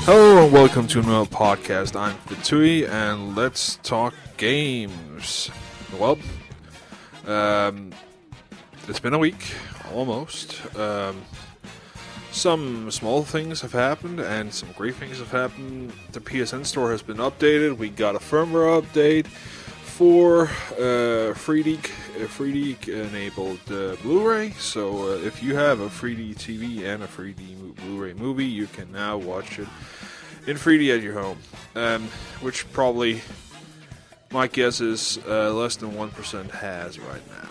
Hello and welcome to another podcast. I'm Vitui and let's talk games. Well, it's been a week, almost. Some small things have happened and some great things have happened. The PSN store has been updated. We got a firmware update for 3D enabled Blu-ray. So if you have a 3D TV and a 3D Blu-ray movie, you can now watch it in 3D at your home, which probably, my guess is, less than 1% has right now.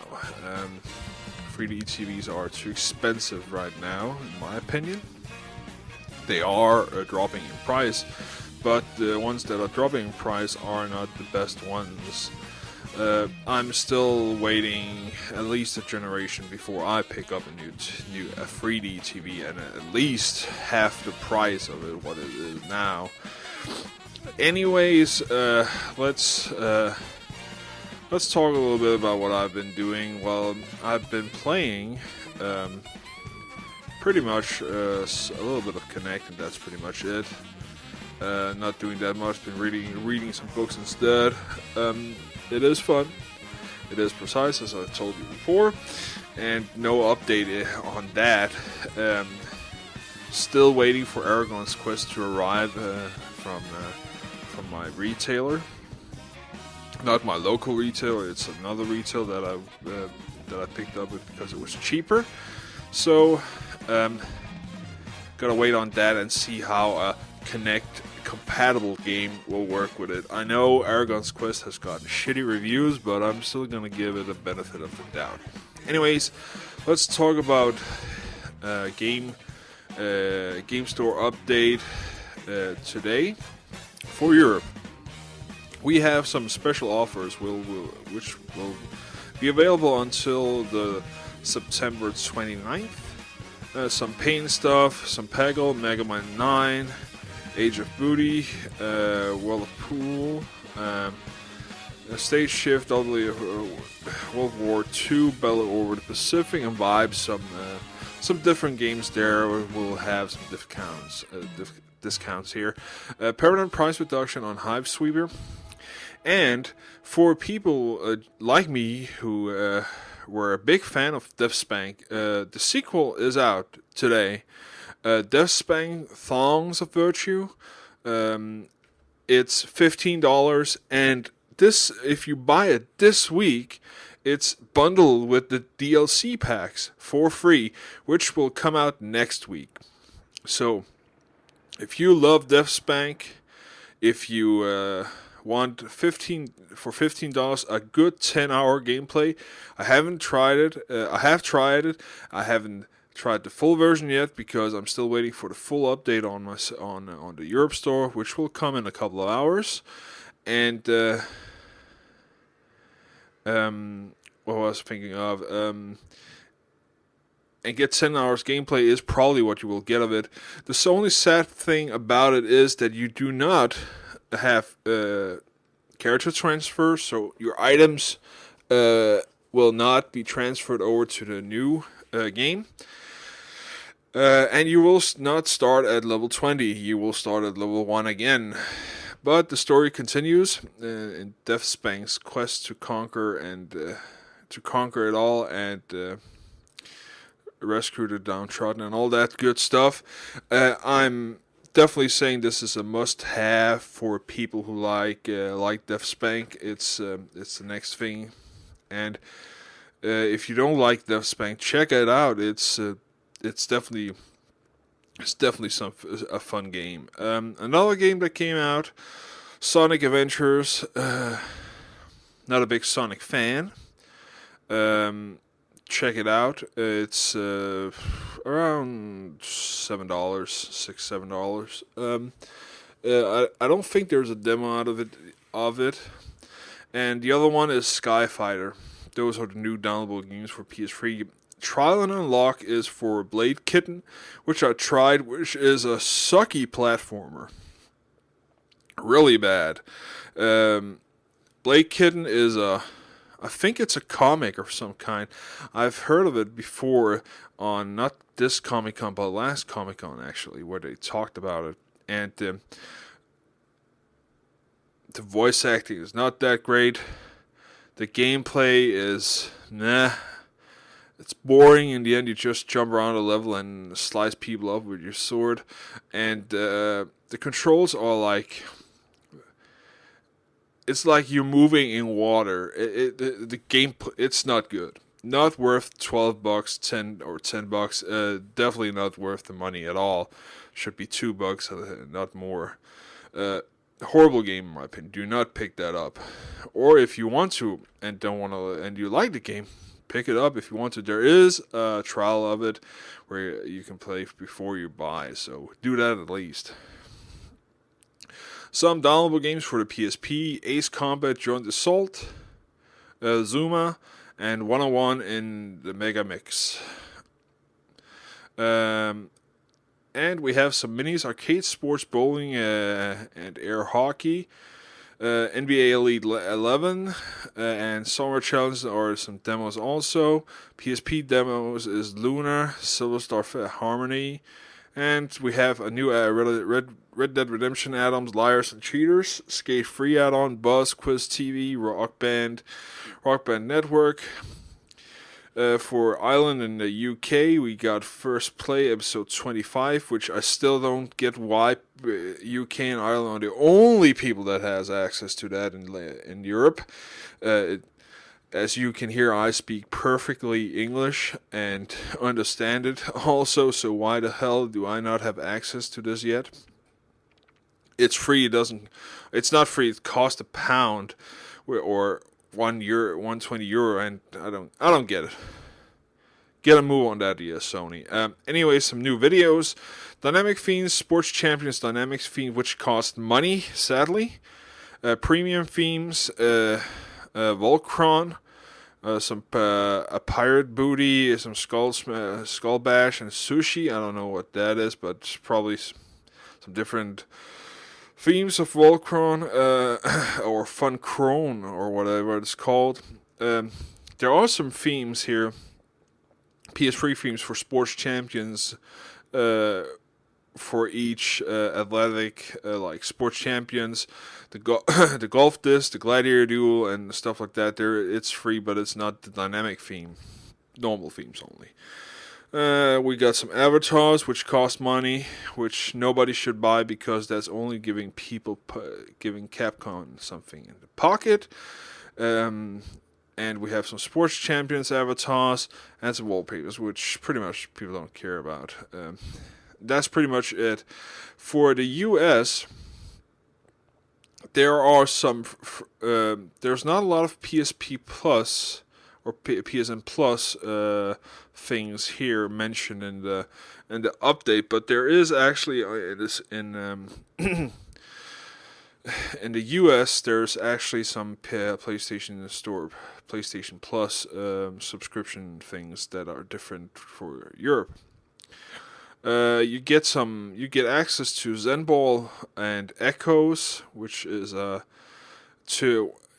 3D TVs are too expensive right now, in my opinion. They are dropping in price, but the ones that are dropping in price are not the best ones. I'm still waiting at least a generation before I pick up a new 3D TV, and at least half the price of it what it is now. Anyways, let's talk a little bit about what I've been doing. Well, I've been playing pretty much a little bit of Connect, and that's pretty much it. Not doing that much. Been reading some books instead. It is fun. It is precise, as I told you before, and no update on that. Still waiting for Aragon's Quest to arrive from my retailer. Not my local retailer. It's another retailer that I picked up with because it was cheaper. So gotta wait on that and see how a Connect compatible game will work with it. I know Aragon's Quest has gotten shitty reviews, but I'm still gonna give it a benefit of the doubt. Anyways, let's talk about game store update today for Europe. We have some special offers which will be available until the September 29th. Some Pain stuff, some Peggle, Mega Man 9, Age of Booty, World of Pool, Stage Shift, World War II, Battle Over the Pacific, and Vibe. Some different games there. We'll have some discounts here. Permanent price reduction on Hive Sweeper. And for people like me who were a big fan of DevSpank, the sequel is out today. DevSpank Thongs of Virtue. It's $15, and this, if you buy it this week, it's bundled with the DLC packs for free, which will come out next week. So, if you love DevSpank, if you want $15 a good 10-hour gameplay, I haven't tried it. I have tried it. I haven't tried the full version yet because I'm still waiting for the full update on the Europe store, which will come in a couple of hours. And what was I thinking of? And get 10 hours gameplay is probably what you will get of it. The only sad thing about it is that you do not have character transfer, so your items will not be transferred over to the new game. And you will not start at level 20, you will start at level 1 again. But the story continues in DevSpank's quest to conquer it all and rescue the downtrodden and all that good stuff. I'm definitely saying this is a must-have for people who like DevSpank. It's the next thing, and if you don't like DevSpank, check it out. It's definitely a fun game. Another game that came out, Sonic Adventures. Not a big Sonic fan. Check it out. It's around $7, $6-7. I don't think there's a demo out of it. And the other one is Skyfighter. Those are the new downloadable games for PS3. Trial and Unlock is for Blade Kitten, which I tried, which is a sucky platformer. Really bad. Blade Kitten is I think it's a comic of some kind. I've heard of it before on not this Comic-Con, but last Comic-Con actually, where they talked about it. and the voice acting is not that great. The gameplay is nah. It's boring. In the end, you just jump around a level and slice people up with your sword, and the controls are like, it's like you're moving in water. The game, it's not good. Not worth $12, 10 bucks. Definitely not worth the money at all. Should be $2, not more. Horrible game in my opinion. Do not pick that up. Or if you want to and don't want to, and you like the game, pick it up if you want to. There is a trial of it where you can play before you buy, so do that at least. Some downloadable games for the PSP: Ace Combat Joint Assault, Zuma, and 101 in the Mega Mix. And we have some minis: Arcade Sports Bowling and Air Hockey, NBA Elite 11, and Summer Challenge are some demos also. PSP demos is Lunar, Silver Star Harmony, and we have a new Red Dead Redemption add-ons: Liars and Cheaters, Skate Free add-on, Buzz, Quiz TV, Rock Band Network. For Ireland and the UK, we got First Play episode 25, which I still don't get why UK and Ireland are the only people that has access to that in Europe. As you can hear, I speak perfectly English and understand it also, so why the hell do I not have access to this yet? It's free. It's not free. It costs £1 or €1, €120, and I don't get it. Get a move on that, yeah, Sony. Anyway, some new videos. Dynamic Fiends, Sports Champions Dynamic Fiend, which cost money, sadly. Premium themes, Voltron, a pirate booty, some skull bash, and sushi. I don't know what that is, but it's probably some different themes of Voltron, or Fun Crone, or whatever it's called. There are some themes here, PS3 themes for Sports Champions, for each athletic, like Sports Champions, the golf disc, the gladiator duel, and stuff like that. It's free, but it's not the dynamic theme. Normal themes only. We got some avatars, which cost money, which nobody should buy because that's only giving Capcom something in the pocket. And we have some Sports Champions avatars and some wallpapers, which pretty much people don't care about. That's pretty much it. For the US, there are some. There's not a lot of PSP Plus or PSN Plus things here mentioned in the update, but there is actually in the US there's actually some PlayStation Store, PlayStation Plus subscription things that are different for Europe. You get access to Zenball and Echoes, which is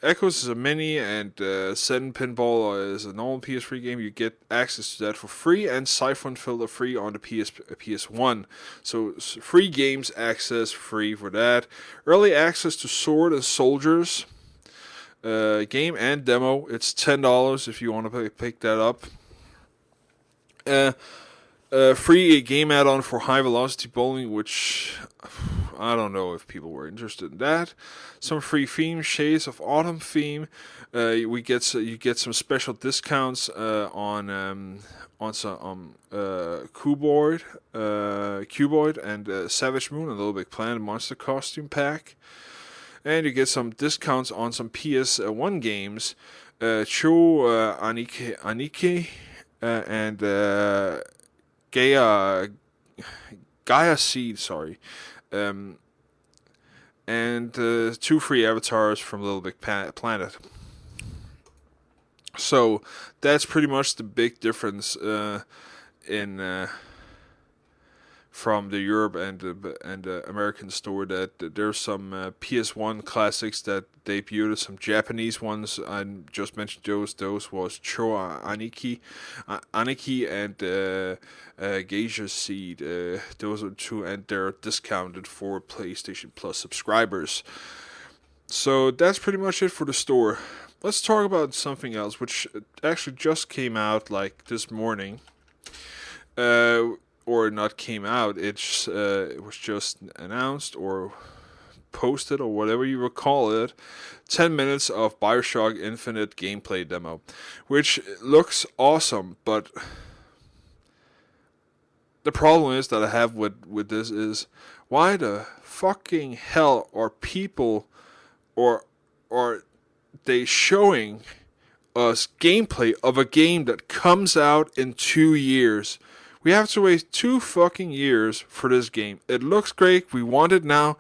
Echoes is a mini, and Zen Pinball is a normal PS3 game. You get access to that for free, and Siphon Filter free on the PS1. So free games access free for that. Early access to Sword and Soldiers game and demo. It's $10 if you want to pick that up. Free game add-on for High Velocity Bowling, which I don't know if people were interested in that. Some free theme, Shades of Autumn theme. You get some special discounts on some Cuboid and Savage Moon, and Little Big Planet Monster Costume Pack. And you get some discounts on some PS1 games, Cho Anike, and Gaia Seed, sorry. And 2 free avatars from Little Big Planet. So that's pretty much the big difference in from the Europe and the American store that there's some PS1 classics that debuted, some Japanese ones. I just mentioned those. Those was Cho Aniki and Geisha Seed. Those are two, and they're discounted for PlayStation Plus subscribers. So that's pretty much it for the store. Let's talk about something else, which actually just came out like this morning. Or not came out. It was just announced or posted or whatever you will call it. 10 minutes of Bioshock Infinite gameplay demo, which looks awesome, but the problem is that I have with this is, why the fucking hell are people or are they showing us gameplay of a game that comes out in 2 years? We have to wait 2 fucking years for this game. It looks great, we want it now,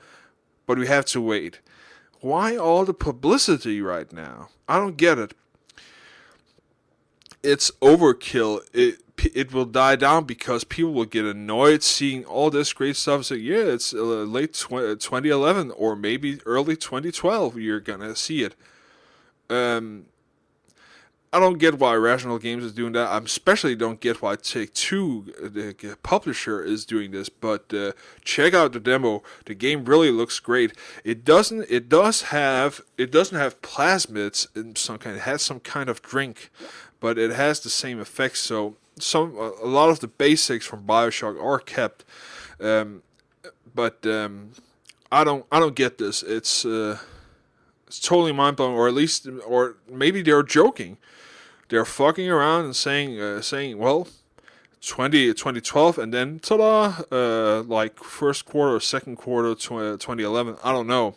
but we have to wait. Why all the publicity right now? I don't get it. It's overkill. It will die down because people will get annoyed seeing all this great stuff. So yeah, it's late 2011 or maybe early 2012. You're gonna see it. I don't get why Irrational Games is doing that. I especially don't get why Take-Two, the publisher, is doing this. But check out the demo. The game really looks great. It doesn't have plasmids in some kind. It has some kind of drink, but it has the same effects. So a lot of the basics from BioShock are kept. But I don't get this. It's totally mind blowing, or at least, or maybe they're joking. They're fucking around and saying, well, 2012, and then ta-da, like first quarter or second quarter 2011. I don't know.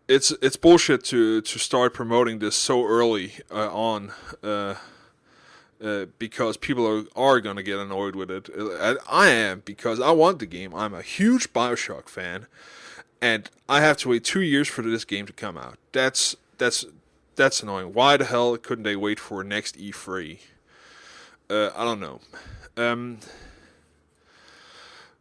It's bullshit to start promoting this so early on. Because people are gonna get annoyed with it. I am, because I want the game. I'm a huge BioShock fan, and I have to wait 2 years for this game to come out. That's annoying. Why the hell couldn't they wait for next E3? I don't know.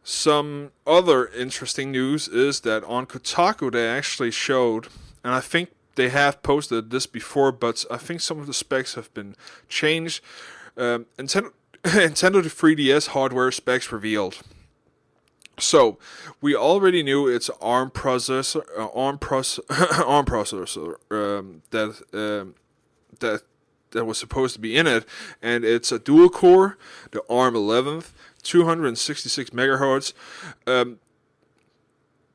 Some other interesting news is that on Kotaku they actually showed, and I think they have posted this before, but I think some of the specs have been changed. Nintendo 3DS hardware specs revealed. So we already knew it's ARM processor, ARM processor that was supposed to be in it, and it's a dual core, the ARM 11th, 266 megahertz.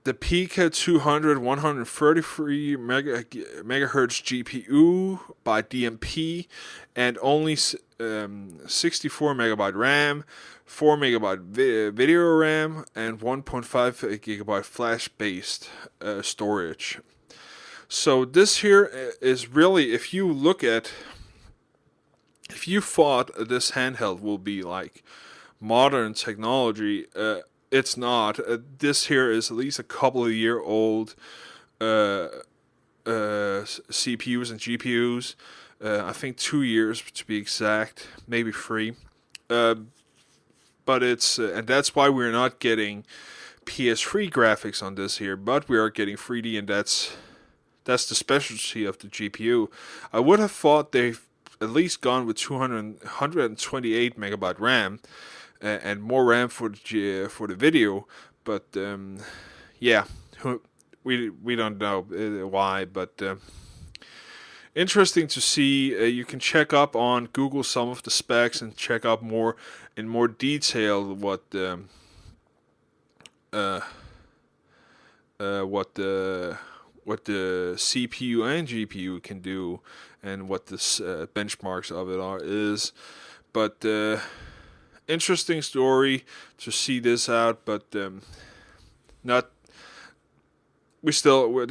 The Pika 200 133 megahertz GPU by DMP, and only 64 megabyte RAM, 4 megabyte video RAM, and 1.5 gigabyte flash based storage. So this here is really, if you thought this handheld will be like modern technology, it's not. This here is at least a couple of year old CPUs and GPUs. I think 2 years to be exact, maybe 3. But it's and that's why we're not getting PS3 graphics on this here, but we are getting 3D, and that's the specialty of the GPU. I would have thought they've at least gone with 128 megabyte RAM. And more RAM for the video, but yeah, we don't know why, but interesting to see. You can check up on Google some of the specs and check up in more detail what the CPU and GPU can do, and what the benchmarks of it is, but. Interesting story to see this out, but not. We still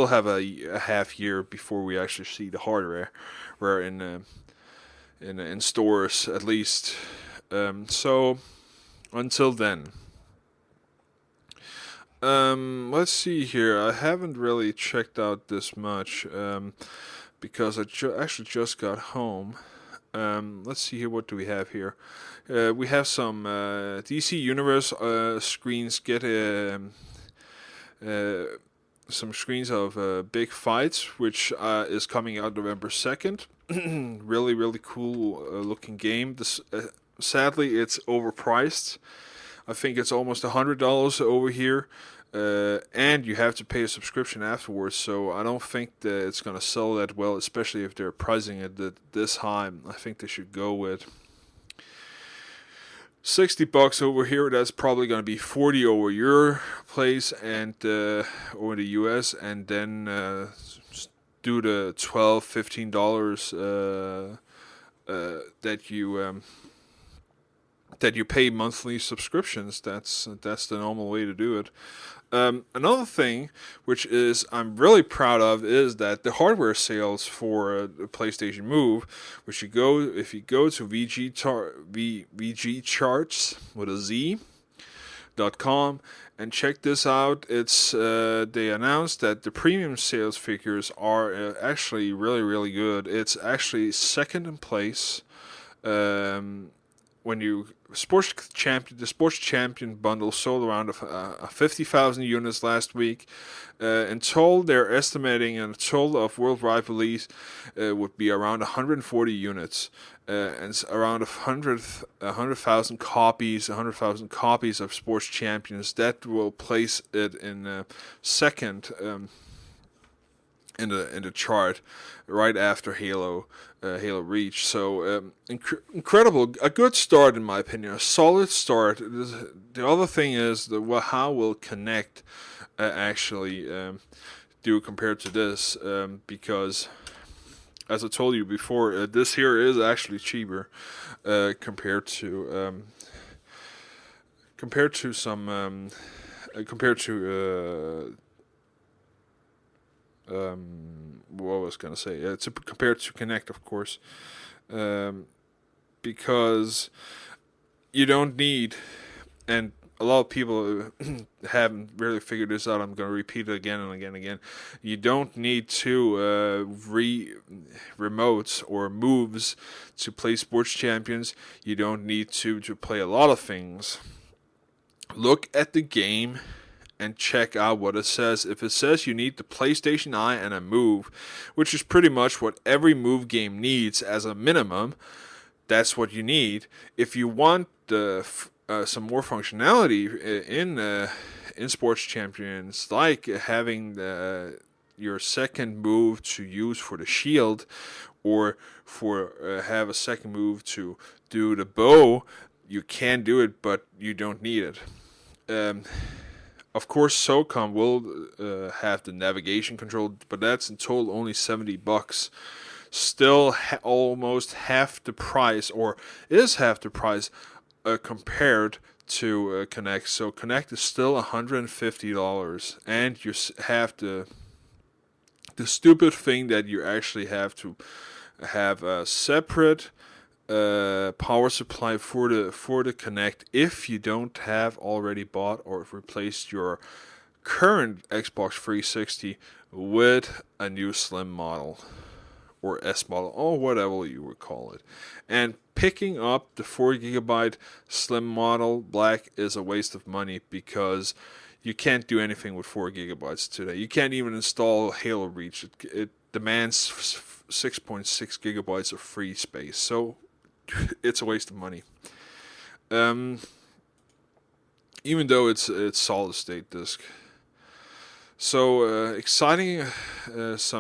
have a half year before we actually see the hardware. We're in stores at least. So until then, let's see here. I haven't really checked out this much because I actually just got home. Let's see here. What do we have here? We have some DC Universe screens. Get some screens of Big Fights, which is coming out November 2nd. Really, really cool looking game. This, sadly, it's overpriced. I think it's almost $100 over here. And you have to pay a subscription afterwards, so I don't think that it's going to sell that well, especially if they're pricing it this high. I think they should go with $60 over here. That's probably going to be 40 over your place and over the US, and then do the $12-15 that you pay monthly subscriptions. That's the normal way to do it. Another thing, which is I'm really proud of, is that the hardware sales for the PlayStation Move, if you go to VG Charts with a Z.com and check this out, it's they announced that the premium sales figures are actually really, really good. It's actually second in place. When you the Sports Champion bundle sold around 50,000 units last week. In total, they're estimating a total of worldwide release would be around 140 units, and it's around 100,000 copies of Sports Champions. That will place it in second in the chart, right after Halo Reach. So incredible, a good start in my opinion, a solid start. The other thing is how will Kinect actually do compared to this, because as I told you before, this here is actually cheaper compared to what was gonna say? It's compared to Kinect, of course, because you don't need, and a lot of people haven't really figured this out. I'm gonna repeat it again and again and again. You don't need two remotes or moves to play Sports Champions. You don't need to play a lot of things. Look at the game and check out what it says. If it says you need the PlayStation Eye and a Move, which is pretty much what every Move game needs as a minimum, that's what you need. If you want some more functionality in Sports Champions, like having your second move to use for the shield, or for have a second move to do the bow, you can do it, but you don't need it. Of course, SOCOM will have the navigation control, but that's in total only $70. Still almost half the price, or is half the price compared to Kinect. So Kinect is still $150, and you have the stupid thing that you actually have to have a separate power supply for the Kinect if you don't have already bought or replaced your current Xbox 360 with a new Slim model or S model or whatever you would call it. And picking up the 4GB Slim model Black is a waste of money, because you can't do anything with 4GB today. You can't even install Halo Reach. It demands 6.6 gigabytes of free space. So it's a waste of money. Even though it's solid state disk. So exciting. It's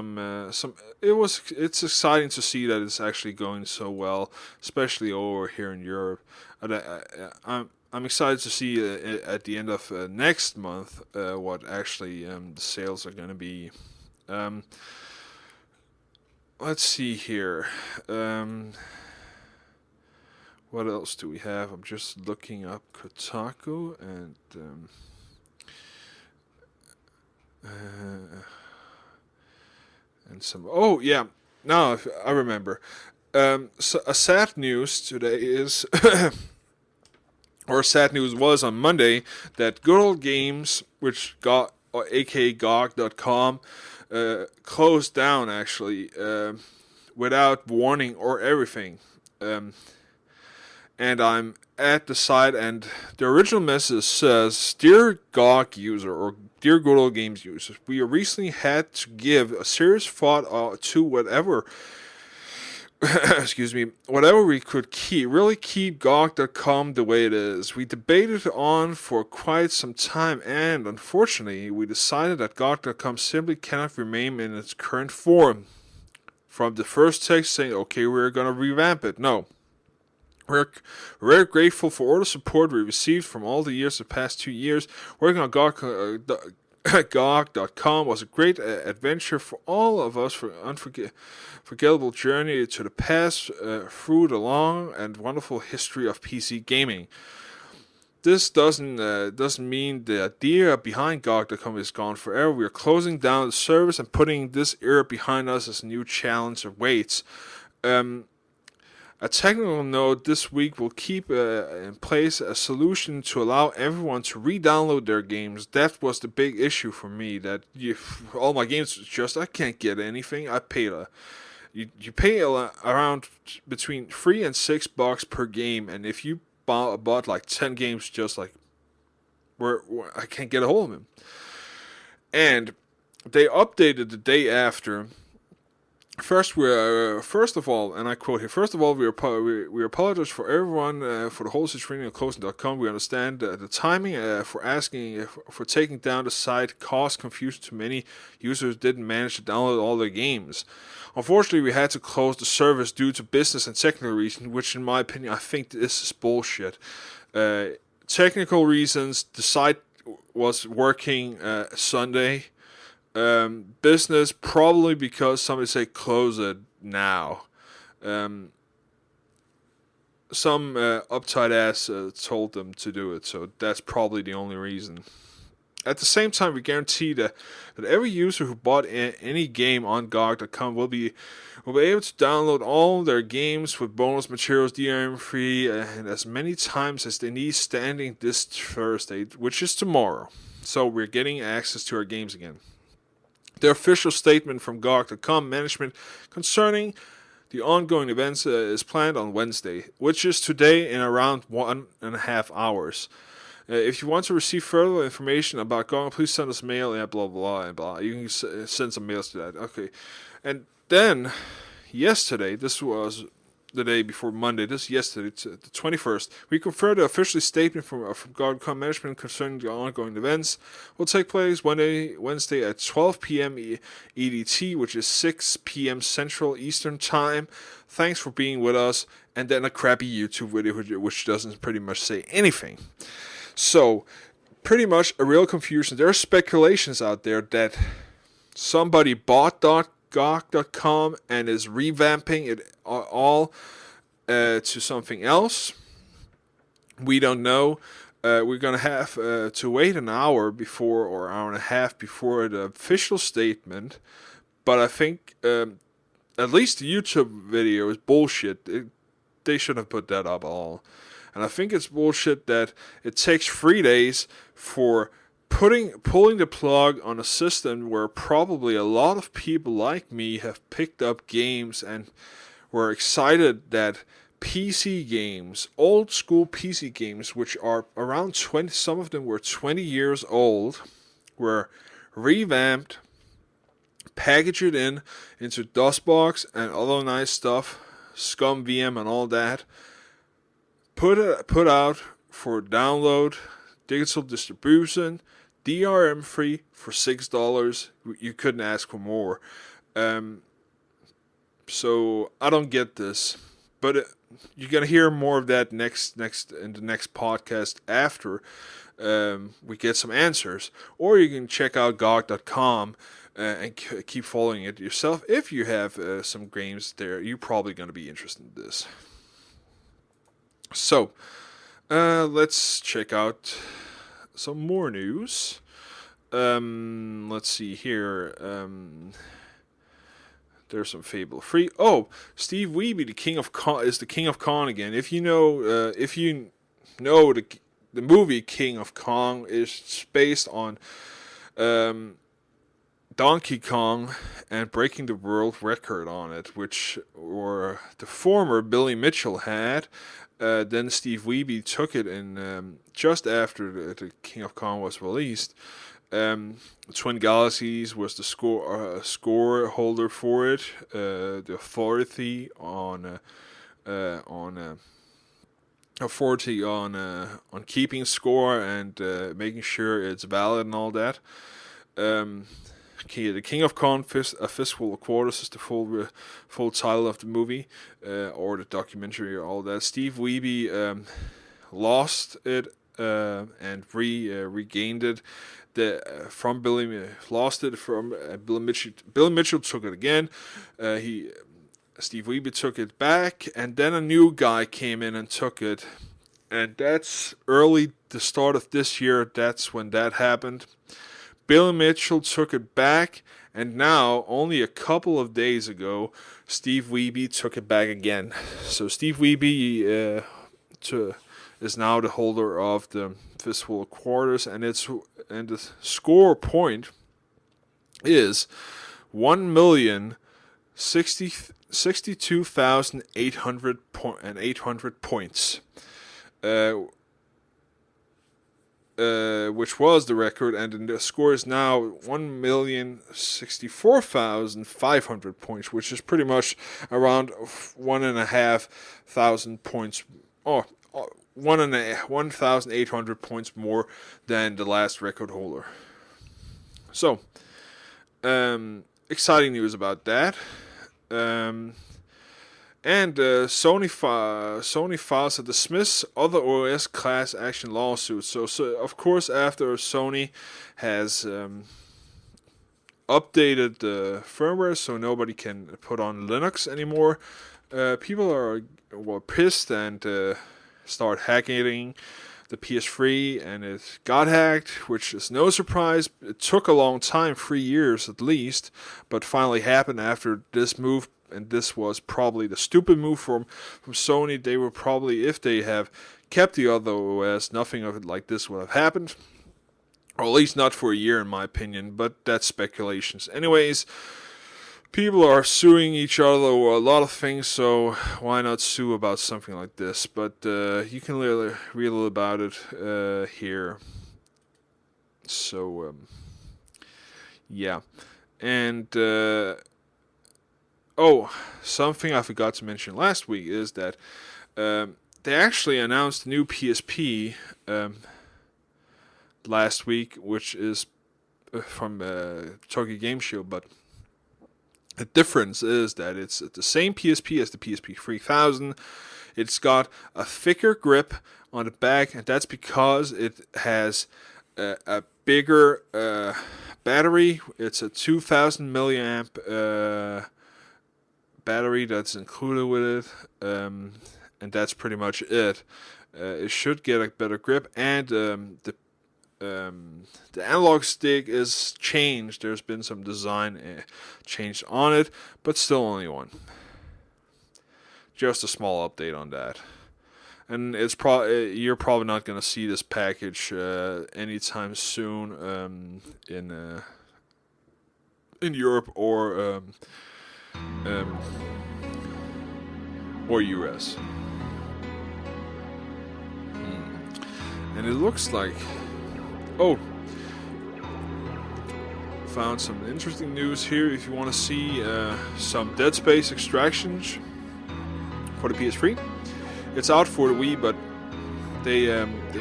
exciting to see that it's actually going so well, especially over here in Europe. I'm excited to see at the end of next month what actually the sales are going to be. Let's see here. What else do we have? I'm just looking up Kotaku and some. Oh yeah, now I remember. So a sad news today is, or sad news was on Monday, that Good Old Games, which got aka GOG.com, closed down actually without warning or everything. and I'm at the site, and the original message says, "Dear GOG user or Dear Good Old Games users, we recently had to give a serious thought to whatever." Excuse me, whatever we could really keep GOG.com the way it is. We debated on for quite some time, and unfortunately, we decided that GOG.com simply cannot remain in its current form. From the first text saying, okay, we're gonna revamp it. No. We're very grateful for all the support we received from all the years, the past 2 years. Working on GOG.com was a great adventure for all of us, for unforgettable journey to the past through the long and wonderful history of PC gaming. This doesn't mean the idea behind GOG.com is gone forever. We are closing down the service and putting this era behind us as a new challenge awaits. A technical note, this week will keep in place a solution to allow everyone to re-download their games. That was the big issue for me, that all my games just, I can't get anything. I paid you pay around between $3 and $6 per game, and if you bought like 10 games, just like where I can't get a hold of them. And they updated the day after. First of all, and I quote here, first of all, we apologize for everyone for the whole situation of closing.com. We understand the timing for asking for taking down the site caused confusion to many users who didn't manage to download all their games. Unfortunately, we had to close the service due to business and technical reasons, which in my opinion, I think this is bullshit. Technical reasons, the site was working Sunday. Business, probably because somebody say close it now. Some uptight ass told them to do it, so that's probably the only reason. At the same time, we guarantee that every user who bought any game on GOG.com will be able to download all their games with bonus materials, DRM free, and as many times as they need standing this Thursday, which is tomorrow. So we're getting access to our games again. The official statement from GOG.com management concerning the ongoing events is planned on Wednesday, which is today, in around 1.5 hours. If you want to receive further information about GOG, please send us mail, blah, blah, and blah. You can send some mails to that. Okay. And then, yesterday, this was the day before Monday, this yesterday, the 21st, we confirmed the official statement from GOG.com management concerning the ongoing events will take place Wednesday at 12 p.m. EDT, which is 6 p.m. Central Eastern Time. Thanks for being with us. And then a crappy YouTube video which doesn't pretty much say anything. So, pretty much a real confusion. There are speculations out there that somebody bought GOG.com and is revamping it all to something else. We don't know. We're going to have to wait an hour before, or hour and a half before the official statement. But I think at least the YouTube video is bullshit. They shouldn't have put that up at all. And I think it's bullshit that it takes 3 days for pulling the plug on a system where probably a lot of people like me have picked up games and were excited that PC games, old school PC games, which are around 20, some of them were 20 years old, were revamped, packaged into DOSBox and other nice stuff, ScumVM and all that, put out for download, digital distribution, DRM free for $6. You couldn't ask for more. So I don't get this, but you're gonna hear more of that next in the next podcast after we get some answers, or you can check out GOG.com and keep following it yourself. If you have some games there, you're probably gonna be interested in this. So let's check out some more news. Let's see here. There's some Fable 3. Oh, Steve Wiebe, the King of Con, is the King of Kong again. If you know the movie King of Kong is based on Donkey Kong and breaking the world record on it, which or the former Billy Mitchell had. Then Steve Wiebe took it in just after the King of Kong was released. Twin Galaxies was the score holder for it. The authority on keeping score and making sure it's valid and all that. The King of Kong, A Fistful of Quarters is the full title of the movie, or the documentary, or all that. Steve Wiebe lost it and regained it. From Billy lost it from Billy Mitchell. Billy Mitchell took it again. Steve Wiebe took it back, and then a new guy came in and took it. And that's the start of this year. That's when that happened. Billy Mitchell took it back, and now, only a couple of days ago, Steve Wiebe took it back again. So Steve Wiebe is now the holder of the Fistful of Quarters, and the score point is 1,062,800 points. Which was the record, and the score is now 1,064,500 points, which is pretty much around 1,500 points, or 1,800 points more than the last record holder. So, exciting news about that. And Sony files a dismiss other OS class action lawsuit. So of course, after Sony has updated the firmware so nobody can put on Linux anymore, people were pissed and start hacking the PS3, and it got hacked, which is no surprise. It took a long time, 3 years at least, but finally happened after this move. And this was probably the stupid move from Sony. They were probably, if they have kept the other OS, nothing of it like this would have happened. Or at least not for a year, in my opinion. But that's speculations. Anyways, people are suing each other over a lot of things, so why not sue about something like this? But you can read a little about it here. So, yeah. And... something I forgot to mention last week is that they actually announced a new PSP last week, which is from Tokyo Game Show, but the difference is that it's the same PSP as the PSP 3000. It's got a thicker grip on the back, and that's because it has a bigger battery. It's a 2000 milliamp battery that's included with it, and that's pretty much it. It should get a better grip, and the analog stick is changed. There's been some design changed on it, but still only one. Just a small update on that. And it's you're probably not going to see this package anytime soon in Europe or US. And it looks like found some interesting news here. If you want to see some Dead Space extractions for the PS3, it's out for the Wii, but they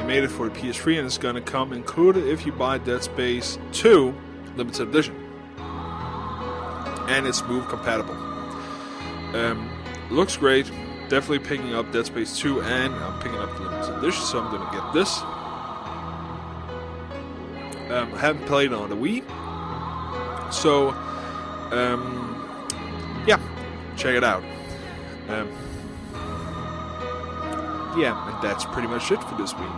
made it for the PS3, and it's gonna come included if you buy Dead Space 2 Limited Edition, and it's Move compatible. Looks great. Definitely picking up Dead Space 2, and I'm picking up the Limited Edition, so I'm gonna get this. I haven't played on the Wii, so yeah, check it out. Yeah, and that's pretty much it for this week.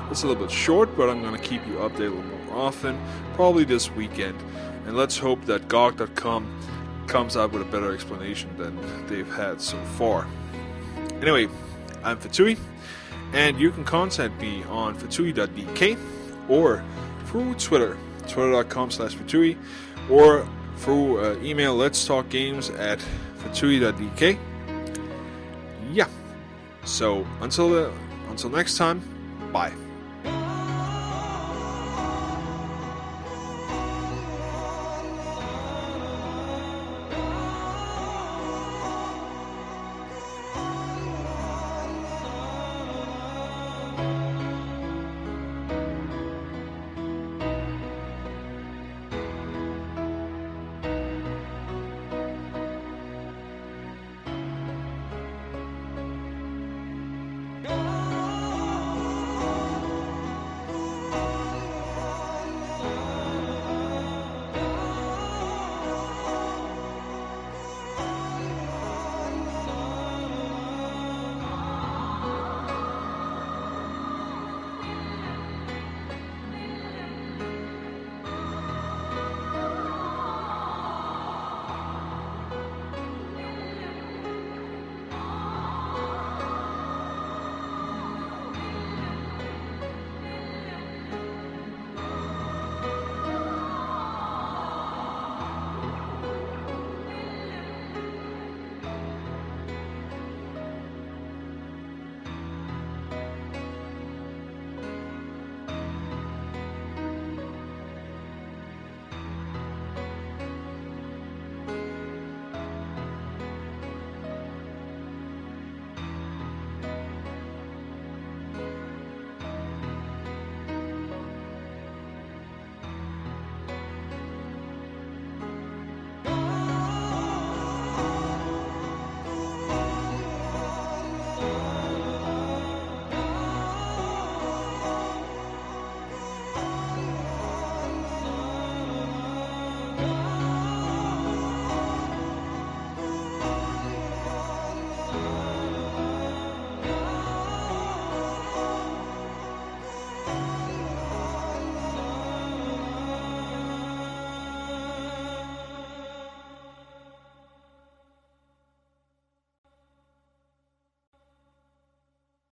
It's a little bit short, but I'm gonna keep you updated a little more often, probably this weekend. And let's hope that GOG.com comes out with a better explanation than they've had so far. Anyway, I'm Fatui, and you can contact me on fatui.dk or through Twitter, twitter.com/Fatui, or through email letstalkgames@fatui.dk. Yeah. So until next time, bye.